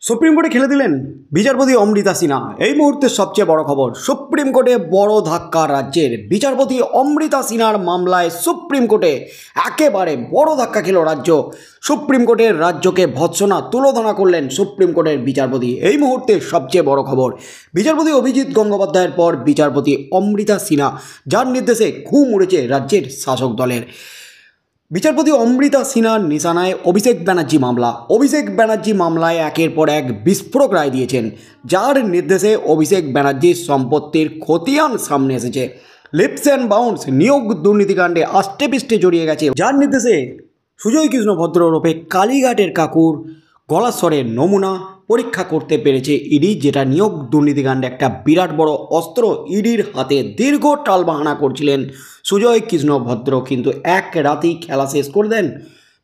Supreme কোর্টে খেলে দিলেন বিচারপতি অমৃতা সিনহা। এই মুহূর্তে সবচেয়ে বড় খবর, সুপ্রিম কোর্টে বড় ধাক্কা রাজ্যের। বিচারপতি অমৃতা সিনহার মামলায় সুপ্রিম কোর্টে একেবারে বড় ধাক্কা খেল রাজ্য। সুপ্রিম কোর্টের রাজ্যকে ভৎসনা তুলোধনা করলেন সুপ্রিম কোর্টের বিচারপতি। এই মুহূর্তে সবচেয়ে বড় খবর, বিচারপতি অভিজিৎ গঙ্গোপাধ্যায়ের পর বিচারপতি অমৃতা সিনহা, যার নির্দেশে ঘুম উড়েছে রাজ্যের শাসক দলের। বিচারপতি অমৃতা সিনহার নিশানায় অভিষেক ব্যানার্জি মামলা। অভিষেক ব্যানার্জি মামলায় একের পর এক বিস্ফোরক রায় দিয়েছেন, যার নির্দেশে অভিষেক ব্যানার্জির সম্পত্তির খতিয়ান সামনে এসেছে। লিপস অ্যান্ড বাউন্স নিয়োগ দুর্নীতিকাণ্ডে আষ্টে পিষ্টে জড়িয়ে গেছে, যার নির্দেশে সুজয় কৃষ্ণ ভদ্র ওরফে কালীঘাটের কাকুর গলাস্বরের নমুনা পরীক্ষা করতে পেরেছে ইডি, যেটা নিয়োগ দুর্নীতিকাণ্ডে একটা বিরাট বড় অস্ত্র। ইডির হাতে দীর্ঘ টালবাহানা করছিলেন সুজয় কৃষ্ণ ভদ্র, কিন্তু এক রাতেই খেলা শেষ করে দেন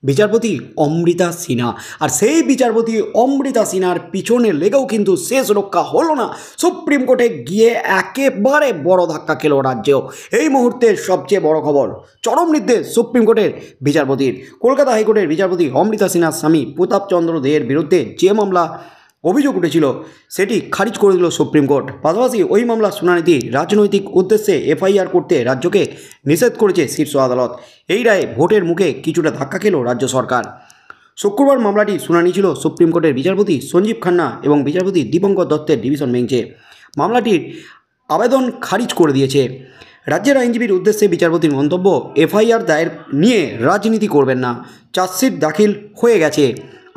বিচারপতি অমৃতা সিনহা। আর সেই বিচারপতি অমৃতা সিনহার পিছনে লেগেও কিন্তু শেষ রক্ষা হলো না। সুপ্রিম কোর্টে গিয়ে একেবারে বড় ধাক্কা খেল রাজ্যেও। এই মুহূর্তের সবচেয়ে বড় খবর, চরম নির্দেশ সুপ্রিম কোর্টের বিচারপতির। কলকাতা হাইকোর্টের বিচারপতি অমৃতা সিনহার স্বামী প্রতাপ চন্দ্র দেয়ের বিরুদ্ধে যে মামলা অভিযোগ উঠেছিল সেটি খারিজ করে দিল সুপ্রিম কোর্ট। পাশাপাশি ওই মামলার শুনানিতে রাজনৈতিক উদ্দেশ্যে এফআইআর করতে রাজ্যকে নিষেধ করেছে শীর্ষ আদালত। এই রায়ে ভোটের মুখে কিছুটা ধাক্কা খেল রাজ্য সরকার। শুক্রবার মামলাটি শুনানি ছিল সুপ্রিম কোর্টের বিচারপতি সঞ্জীব খান্না এবং বিচারপতি দীপঙ্কর দত্তের ডিভিশন বেঞ্চে। মামলাটির আবেদন খারিজ করে দিয়েছে। রাজ্যের আইনজীবীর উদ্দেশ্যে বিচারপতির মন্তব্য, এফআইআর দায়ের নিয়ে রাজনীতি করবেন না, চার্জশিট দাখিল হয়ে গেছে,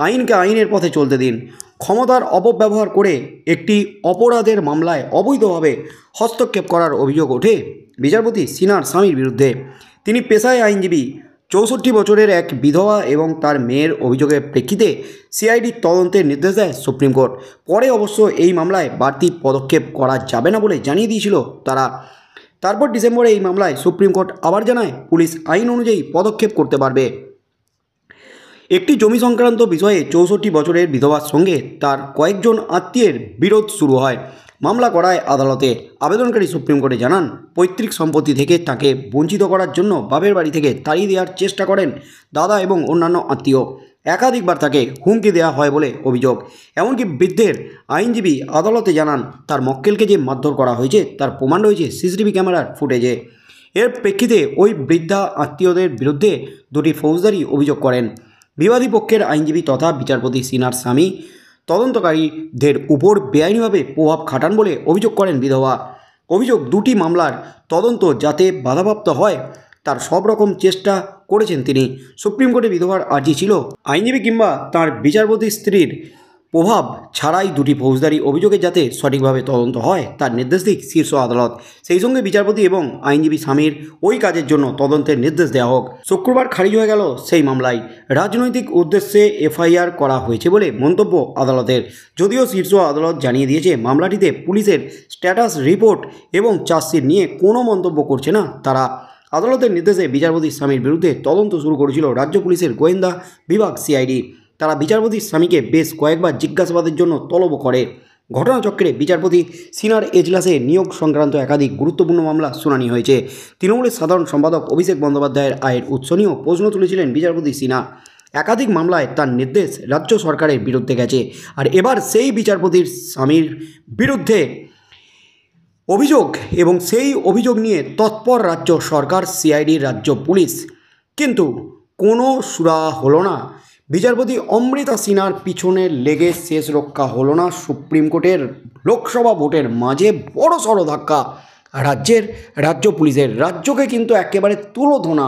আইনকে আইনের পথে চলতে দিন। ক্ষমতার অপব্যবহার করে একটি অপরাধের মামলায় অবৈধভাবে হস্তক্ষেপ করার অভিযোগ ওঠে বিচারপতি সিনহার স্বামীর বিরুদ্ধে। তিনি পেশায় আইনজীবী, 64 বছরের এক বিধবা এবং তার মেয়ের অভিযোগের প্রেক্ষিতে সিআইডির তদন্তের নির্দেশ দেয় সুপ্রিম কোর্ট। পরে অবশ্য এই মামলায় বাড়তি পদক্ষেপ করা যাবে না বলে জানিয়ে দিয়েছিল তারা। তারপর ডিসেম্বরে এই মামলায় সুপ্রিম কোর্ট আবার জানায় পুলিশ আইন অনুযায়ী পদক্ষেপ করতে পারবে। একটি জমি সংক্রান্ত বিষয়ে 64 বছরের বিধবার সঙ্গে তার কয়েকজন আত্মীয়ের বিরোধ শুরু হয়। মামলা করায় আদালতে। আবেদনকারী সুপ্রিম কোর্টে জানান, পৈতৃক সম্পত্তি থেকে তাকে বঞ্চিত করার জন্য বাপের বাড়ি থেকে তাড়িয়ে দেওয়ার চেষ্টা করেন দাদা এবং অন্যান্য আত্মীয়। একাধিকবার তাকে হুমকি দেওয়া হয় বলে অভিযোগ। এমনকি বৃদ্ধের আইনজীবী আদালতে জানান, তার মক্কেলকে যে মারধর করা হয়েছে তার প্রমাণ রয়েছে সিসিটিভি ক্যামেরার ফুটেজে। এর প্রেক্ষিতে ওই বৃদ্ধা আত্মীয়দের বিরুদ্ধে দুটি ফৌজদারি অভিযোগ করেন বিবাদী পক্ষের আইনজীবী তথা বিচারপতি সিনহার স্বামী। তদন্তকারীদের উপর বেআইনিভাবে প্রভাব খাটান বলে অভিযোগ করেন বিধবা। অভিযোগ, দুটি মামলার তদন্ত যাতে বাধাপ্রাপ্ত হয় তার সব রকম চেষ্টা করেছেন তিনি। সুপ্রিম কোর্টে বিধবার আর্জি ছিল আইনজীবী কিংবা তার বিচারপতি স্ত্রীর প্রভাব ছাড়াই দুটি ফৌজদারি অভিযোগে যাতে সঠিকভাবে তদন্ত হয় তার নির্দেশ দিক শীর্ষ আদালত। সেই সঙ্গে বিচারপতি এবং আইনজীবী স্বামীর ওই কাজের জন্য তদন্তের নির্দেশ দেওয়া হোক। শুক্রবার খারিজ হয়ে গেল সেই মামলায়। রাজনৈতিক উদ্দেশ্যে এফআইআর করা হয়েছে বলে মন্তব্য আদালতের। যদিও শীর্ষ আদালত জানিয়ে দিয়েছে মামলাটিতে পুলিশের স্ট্যাটাস রিপোর্ট এবং চার্জশিট নিয়ে কোনো মন্তব্য করছে না তারা। আদালতের নির্দেশে বিচারপতির স্বামীর বিরুদ্ধে তদন্ত শুরু করেছিল রাজ্য পুলিশের গোয়েন্দা বিভাগ সিআইডি। তারা বিচারপতির স্বামীকে বেশ কয়েকবার জিজ্ঞাসাবাদের জন্য তলব করে। ঘটনাচক্রে বিচারপতি সিনহার এজলাসে নিয়োগ সংক্রান্ত একাধিক গুরুত্বপূর্ণ মামলা শুনানি হয়েছে। তৃণমূলের সাধারণ সম্পাদক অভিষেক বন্দ্যোপাধ্যায়ের আয়ের উৎস নিয়েও প্রশ্ন তুলেছিলেন বিচারপতি সিনহা। একাধিক মামলায় তার নির্দেশ রাজ্য সরকারের বিরুদ্ধে গেছে। আর এবার সেই বিচারপতির স্বামীর বিরুদ্ধে অভিযোগ এবং সেই অভিযোগ নিয়ে তৎপর রাজ্য সরকার, সিআইডি, রাজ্য পুলিশ। কিন্তু কোনো সুরাহা হলো না। বিচারপতি অমৃতা সিনহার পিছনে লেগে শেষ রক্ষা হলো না সুপ্রিম কোর্টের। লোকসভা ভোটের মাঝে বড় সড় ধাক্কা রাজ্য পুলিশের। রাজ্যকে কিন্তু একেবারে তুলোধনা,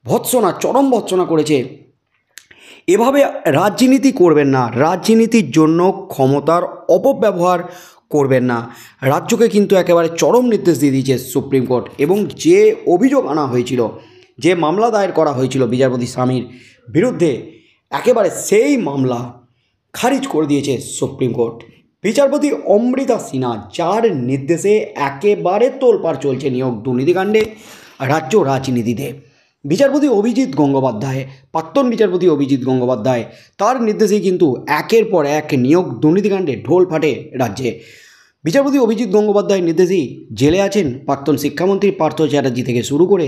ভৎসনা, চরম ভৎসনা করেছে। এভাবে রাজনীতি করবেন না, রাজনীতির জন্য ক্ষমতার অপব্যবহার করবেন না। রাজ্যকে কিন্তু একেবারে চরম নির্দেশ দিয়ে দিয়েছে সুপ্রিম কোর্ট। এবং যে অভিযোগ আনা হয়েছিল, যে মামলা দায়ের করা হয়েছিল বিচারপতি স্বামীর বিরুদ্ধে, একেবারে সেই মামলা খারিজ করে দিয়েছে সুপ্রিম কোর্ট। বিচারপতি অমৃতা সিনহা, যার নির্দেশে একেবারে তোলপাড় চলছে নিয়োগ দুর্নীতিকাণ্ডে রাজ্য রাজনীতিতে। বিচারপতি অভিজিৎ গঙ্গোপাধ্যায়, প্রাক্তন বিচারপতি অভিজিৎ গঙ্গোপাধ্যায়, তার নির্দেশেই কিন্তু একের পর এক নিয়োগ দুর্নীতিকাণ্ডে ঢোল ফাটে রাজ্যে। বিচারপতি অভিজিৎ গঙ্গোপাধ্যায়ের নির্দেশেই জেলে আছেন প্রাক্তন শিক্ষামন্ত্রী পার্থ চ্যাটার্জি থেকে শুরু করে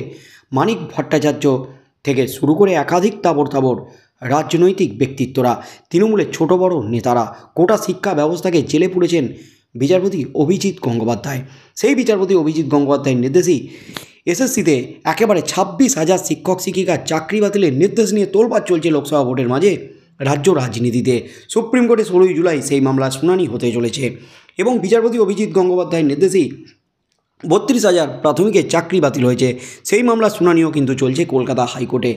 মানিক ভট্টাচার্য থেকে শুরু করে একাধিক তাবড় রাজনৈতিক ব্যক্তিত্বরা, তৃণমূলের ছোট বড় নেতারা, গোটা শিক্ষা ব্যবস্থাকে জেলে পুড়েছেন বিচারপতি অভিজিৎ গঙ্গোপাধ্যায়। সেই বিচারপতি অভিজিৎ গঙ্গোপাধ্যায়ের নির্দেশেই এসএসসিতে একেবারে 26,000 শিক্ষক শিক্ষিকার চাকরি বাতিলের নির্দেশ নিয়ে তোলপাড় চলছে লোকসভা ভোটের মাঝে রাজ্য রাজনীতিতে। সুপ্রিম কোর্টে 16 জুলাই সেই মামলার শুনানি হতে চলেছে এবং বিচারপতি অভিজিৎ গঙ্গোপাধ্যায়ের নির্দেশেই 32,000 প্রাথমিকের চাকরি বাতিল হয়েছে। সেই মামলার শুনানিও কিন্তু চলছে কলকাতা হাইকোর্টে।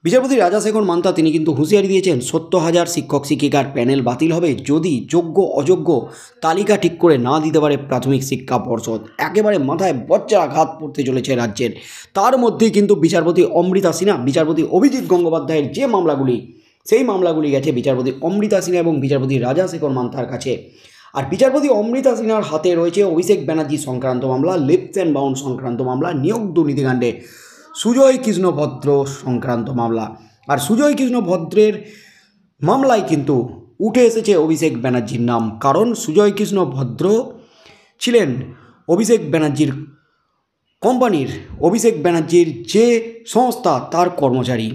বিচারপতি রাজাশেখর মান্তা তিনি কিন্তু হুঁশিয়ারি দিয়েছেন 70,000 শিক্ষক শিক্ষিকার প্যানেল বাতিল হবে যদি যোগ্য অযোগ্য তালিকা ঠিক করে না দিতে পারে প্রাথমিক শিক্ষা পর্ষদ। একেবারে মাথায় বজ্রাঘাত পড়তে চলেছে রাজ্যের। তার মধ্যেই কিন্তু বিচারপতি অমৃতা সিনহা, বিচারপতি অভিজিৎ গঙ্গোপাধ্যায়ের যে মামলাগুলি, সেই মামলাগুলি গেছে বিচারপতি অমৃতা সিনহা এবং বিচারপতি রাজাশেখর মান্তার কাছে। আর বিচারপতি অমৃতা সিনহার হাতে রয়েছে অভিষেক ব্যানার্জি সংক্রান্ত মামলা, লিপ্স অ্যান্ড বাউন্ড সংক্রান্ত মামলা, নিয়োগ দুর্নীতিকাণ্ডে সুজয় কৃষ্ণ ভদ্র সংক্রান্ত মামলা। আর সুজয় কৃষ্ণ ভদ্রের মামলায় কিন্তু উঠে এসেছে অভিষেক ব্যানার্জির নাম, কারণ সুজয় কৃষ্ণ ভদ্র ছিলেন অভিষেক ব্যানার্জির কোম্পানির, অভিষেক ব্যানার্জির যে সংস্থা তার কর্মচারী।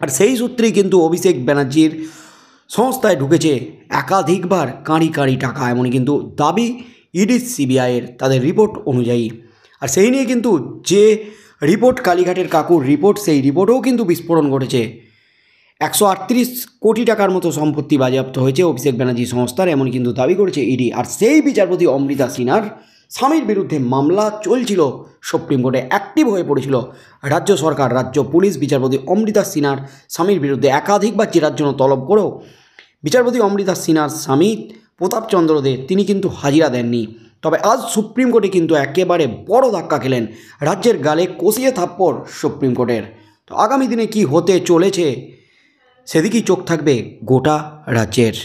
আর সেই সূত্রেই কিন্তু অভিষেক ব্যানার্জির সংস্থায় ঢুকেছে একাধিকবার কাঁড়ি কাঁড়ি টাকা, এমনই কিন্তু দাবি ইডি সিবিআইয়ের তাদের রিপোর্ট অনুযায়ী। আর সেই নিয়ে কিন্তু যে রিপোর্ট, কালীঘাটের কাকুর রিপোর্ট, সেই রিপোর্টেও কিন্তু বিস্ফোরণ ঘটেছে। 138 কোটি টাকার মতো সম্পত্তি বাজেয়াপ্ত হয়েছে অভিষেক ব্যানার্জি সংস্থার, এমন কিন্তু দাবি করেছে ইডি। আর সেই বিচারপতি অমৃতা সিনহার স্বামীর বিরুদ্ধে মামলা চলছিল সুপ্রিম কোর্টে, অ্যাক্টিভ হয়ে পড়েছিল রাজ্য সরকার, রাজ্য পুলিশ বিচারপতি অমৃতা সিনহার স্বামীর বিরুদ্ধে একাধিকবার জেরার জন্য তলব করেও বিচারপতি অমৃতা সিনহার স্বামী প্রতাপচন্দ্র দে তিনি কিন্তু হাজিরা দেননি। তবে আজ সুপ্রিম কোর্টে কিন্তু একেবারে বড় ধাক্কা খেলেন, রাজ্যের গালে কষিয়ে থাপ্পড় সুপ্রিম কোর্টের। তো আগামী দিনে কি হতে চলেছে সেদিকেই চোখ থাকবে গোটা রাজ্যের।